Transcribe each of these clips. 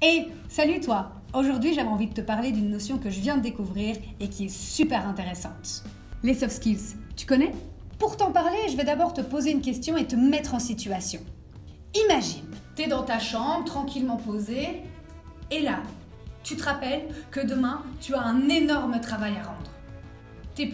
Hey, salut toi! Aujourd'hui, j'avais envie de te parler d'une notion que je viens de découvrir et qui est super intéressante. Les soft skills, tu connais? Pour t'en parler, je vais d'abord te poser une question et te mettre en situation. Imagine, t'es dans ta chambre, tranquillement posée, et là, tu te rappelles que demain, tu as un énorme travail à rendre. T'es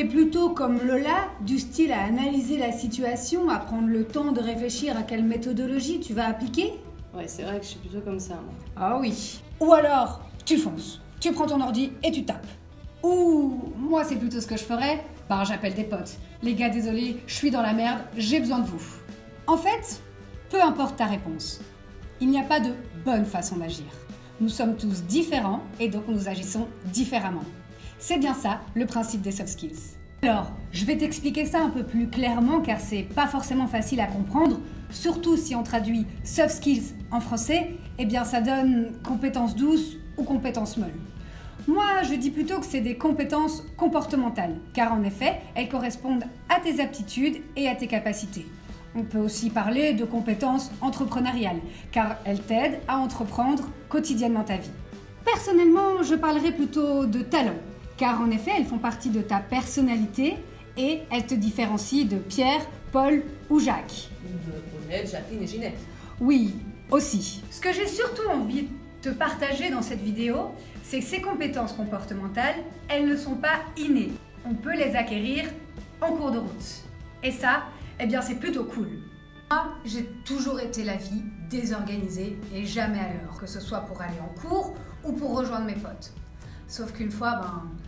plutôt comme Lola, du style à analyser la situation, à prendre le temps de réfléchir à quelle méthodologie tu vas appliquer? Ouais, c'est vrai que je suis plutôt comme ça, moi. Ah oui. Ou alors, tu fonces, tu prends ton ordi et tu tapes. Ou, moi c'est plutôt ce que je ferais, j'appelle des potes. Les gars, désolé, je suis dans la merde, j'ai besoin de vous. En fait, peu importe ta réponse, il n'y a pas de bonne façon d'agir. Nous sommes tous différents et donc nous agissons différemment. C'est bien ça, le principe des soft skills. Alors, je vais t'expliquer ça un peu plus clairement car c'est pas forcément facile à comprendre, surtout si on traduit soft skills en français, eh bien ça donne compétences douces ou compétences molles. Moi, je dis plutôt que c'est des compétences comportementales, car en effet, elles correspondent à tes aptitudes et à tes capacités. On peut aussi parler de compétences entrepreneuriales, car elles t'aident à entreprendre quotidiennement ta vie. Personnellement, je parlerai plutôt de talent, car en effet, elles font partie de ta personnalité et elles te différencient de Pierre, Paul ou Jacques. Paulette, Jacqueline et Ginette. Oui, aussi. Ce que j'ai surtout envie de te partager dans cette vidéo, c'est que ces compétences comportementales, elles ne sont pas innées. On peut les acquérir en cours de route. Et ça, eh bien c'est plutôt cool. Moi, j'ai toujours été la vie désorganisée et jamais à l'heure, que ce soit pour aller en cours ou pour rejoindre mes potes. Sauf qu'une fois,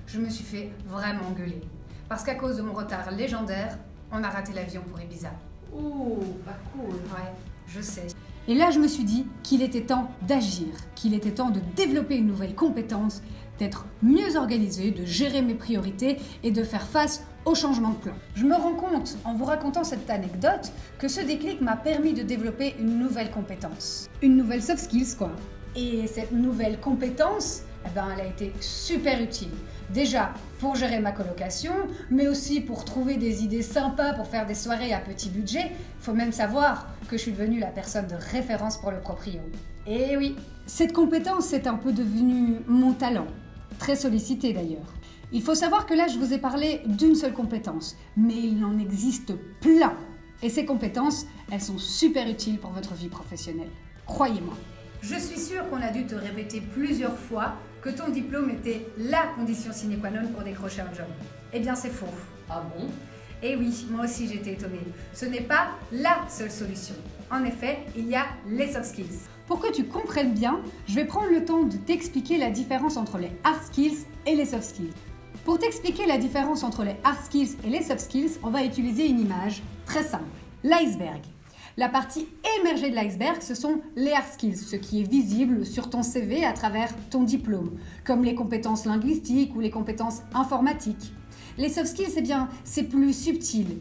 je me suis fait vraiment engueuler. Parce qu'à cause de mon retard légendaire, on a raté l'avion pour Ibiza. Ouh, pas cool. Ouais, je sais. Et là, je me suis dit qu'il était temps d'agir, qu'il était temps de développer une nouvelle compétence, d'être mieux organisé, de gérer mes priorités et de faire face au changement de plan. Je me rends compte, en vous racontant cette anecdote, que ce déclic m'a permis de développer une nouvelle compétence. Une nouvelle soft skills, quoi. Et cette nouvelle compétence, elle a été super utile. Déjà pour gérer ma colocation, mais aussi pour trouver des idées sympas pour faire des soirées à petit budget. Il faut même savoir que je suis devenue la personne de référence pour le proprio. Et oui, cette compétence est un peu devenue mon talent, très sollicité d'ailleurs. Il faut savoir que là, je vous ai parlé d'une seule compétence, mais il en existe plein. Et ces compétences, elles sont super utiles pour votre vie professionnelle. Croyez-moi. Je suis sûre qu'on a dû te répéter plusieurs fois que ton diplôme était la condition sine qua non pour décrocher un job. Eh bien, c'est faux. Ah bon? Eh oui, moi aussi j'étais étonnée. Ce n'est pas la seule solution. En effet, il y a les soft skills. Pour que tu comprennes bien, je vais prendre le temps de t'expliquer la différence entre les hard skills et les soft skills. Pour t'expliquer la différence entre les hard skills et les soft skills, on va utiliser une image très simple, l'iceberg. La partie émergée de l'iceberg, ce sont les hard skills, ce qui est visible sur ton CV à travers ton diplôme, comme les compétences linguistiques ou les compétences informatiques. Les soft skills, eh bien, c'est plus subtil.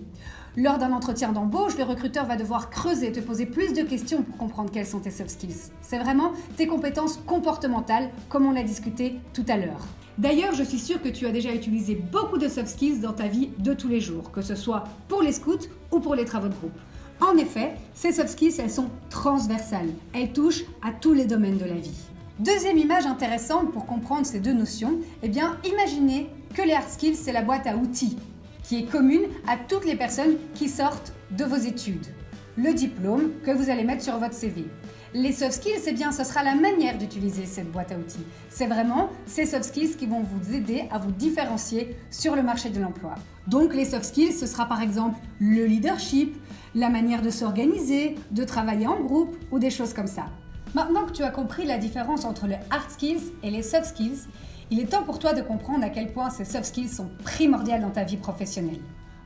Lors d'un entretien d'embauche, le recruteur va devoir creuser, te poser plus de questions pour comprendre quelles sont tes soft skills. C'est vraiment tes compétences comportementales, comme on l'a discuté tout à l'heure. D'ailleurs, je suis sûre que tu as déjà utilisé beaucoup de soft skills dans ta vie de tous les jours, que ce soit pour les scouts ou pour les travaux de groupe. En effet, ces soft skills, elles sont transversales. Elles touchent à tous les domaines de la vie. Deuxième image intéressante pour comprendre ces deux notions, eh bien, imaginez que les hard skills, c'est la boîte à outils qui est commune à toutes les personnes qui sortent de vos études. Le diplôme que vous allez mettre sur votre CV. Les soft skills, eh bien, ce sera la manière d'utiliser cette boîte à outils. C'est vraiment ces soft skills qui vont vous aider à vous différencier sur le marché de l'emploi. Donc, les soft skills, ce sera par exemple le leadership, la manière de s'organiser, de travailler en groupe ou des choses comme ça. Maintenant que tu as compris la différence entre les hard skills et les soft skills, il est temps pour toi de comprendre à quel point ces soft skills sont primordiales dans ta vie professionnelle.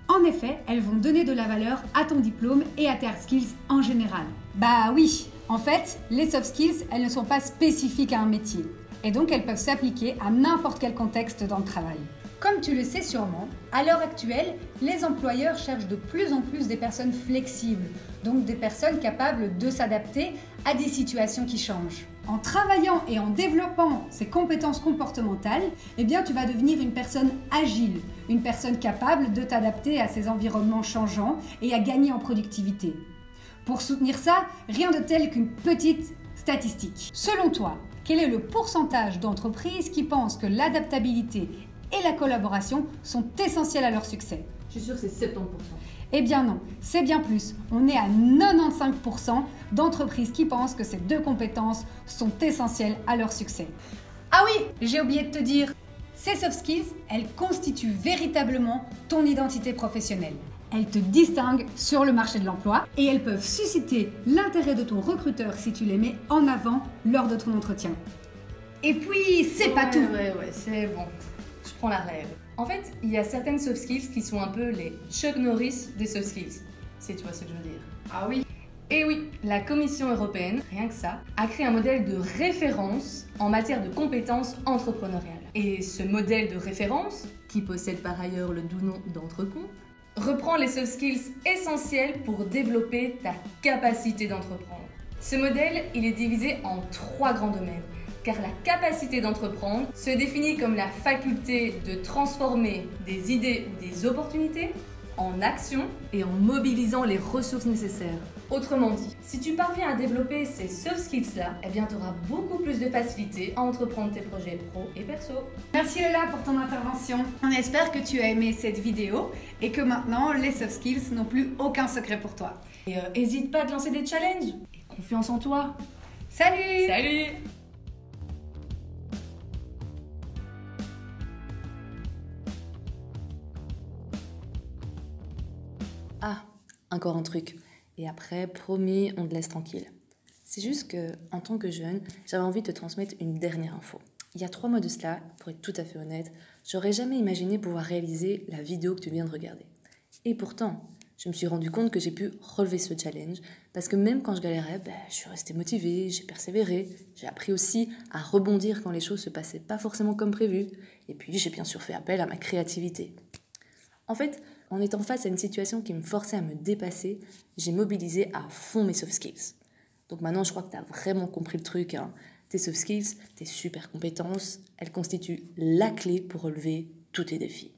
En effet, elles vont donner de la valeur à ton diplôme et à tes hard skills en général. Bah oui, en fait, les soft skills, elles ne sont pas spécifiques à un métier. Et donc, elles peuvent s'appliquer à n'importe quel contexte dans le travail. Comme tu le sais sûrement, à l'heure actuelle, les employeurs cherchent de plus en plus des personnes flexibles, donc des personnes capables de s'adapter à des situations qui changent. En travaillant et en développant ces compétences comportementales, eh bien, tu vas devenir une personne agile, une personne capable de t'adapter à ces environnements changeants et à gagner en productivité. Pour soutenir ça, rien de tel qu'une petite statistiques. Selon toi, quel est le pourcentage d'entreprises qui pensent que l'adaptabilité et la collaboration sont essentielles à leur succès? Je suis sûre que c'est 70%. Eh bien non, c'est bien plus. On est à 95% d'entreprises qui pensent que ces deux compétences sont essentielles à leur succès. Ah oui, j'ai oublié de te dire, ces soft skills, elles constituent véritablement ton identité professionnelle. Elles te distinguent sur le marché de l'emploi et elles peuvent susciter l'intérêt de ton recruteur si tu les mets en avant lors de ton entretien. Et puis, c'est pas tout. Ouais, c'est bon. Je prends la relève. En fait, il y a certaines soft skills qui sont un peu les Chuck Norris des soft skills. Si tu vois ce que je veux dire. Ah oui. Et oui, la Commission européenne, rien que ça, a créé un modèle de référence en matière de compétences entrepreneuriales. Et ce modèle de référence, qui possède par ailleurs le doux nom d'Entrecon, reprend les soft skills essentiels pour développer ta capacité d'entreprendre. Ce modèle, il est divisé en 3 grands domaines, car la capacité d'entreprendre se définit comme la faculté de transformer des idées ou des opportunités en action et en mobilisant les ressources nécessaires. Autrement dit, si tu parviens à développer ces soft skills-là, eh bien tu auras beaucoup plus de facilité à entreprendre tes projets pro et perso. Merci Lola pour ton intervention. On espère que tu as aimé cette vidéo et que maintenant les soft skills n'ont plus aucun secret pour toi. Et hésite pas à te lancer des challenges. Et confiance en toi. Salut! Salut! Ah, encore un truc. Et après, promis, on te laisse tranquille. C'est juste que, en tant que jeune, j'avais envie de te transmettre une dernière info. Il y a 3 mois de cela, pour être tout à fait honnête, j'aurais jamais imaginé pouvoir réaliser la vidéo que tu viens de regarder. Et pourtant, je me suis rendu compte que j'ai pu relever ce challenge, parce que même quand je galérais, je suis restée motivée, j'ai persévéré, j'ai appris aussi à rebondir quand les choses se passaient pas forcément comme prévu, et puis j'ai bien sûr fait appel à ma créativité. En fait, en étant face à une situation qui me forçait à me dépasser, j'ai mobilisé à fond mes soft skills. Donc maintenant, je crois que tu as vraiment compris le truc. Tes soft skills, tes super compétences, elles constituent la clé pour relever tous tes défis.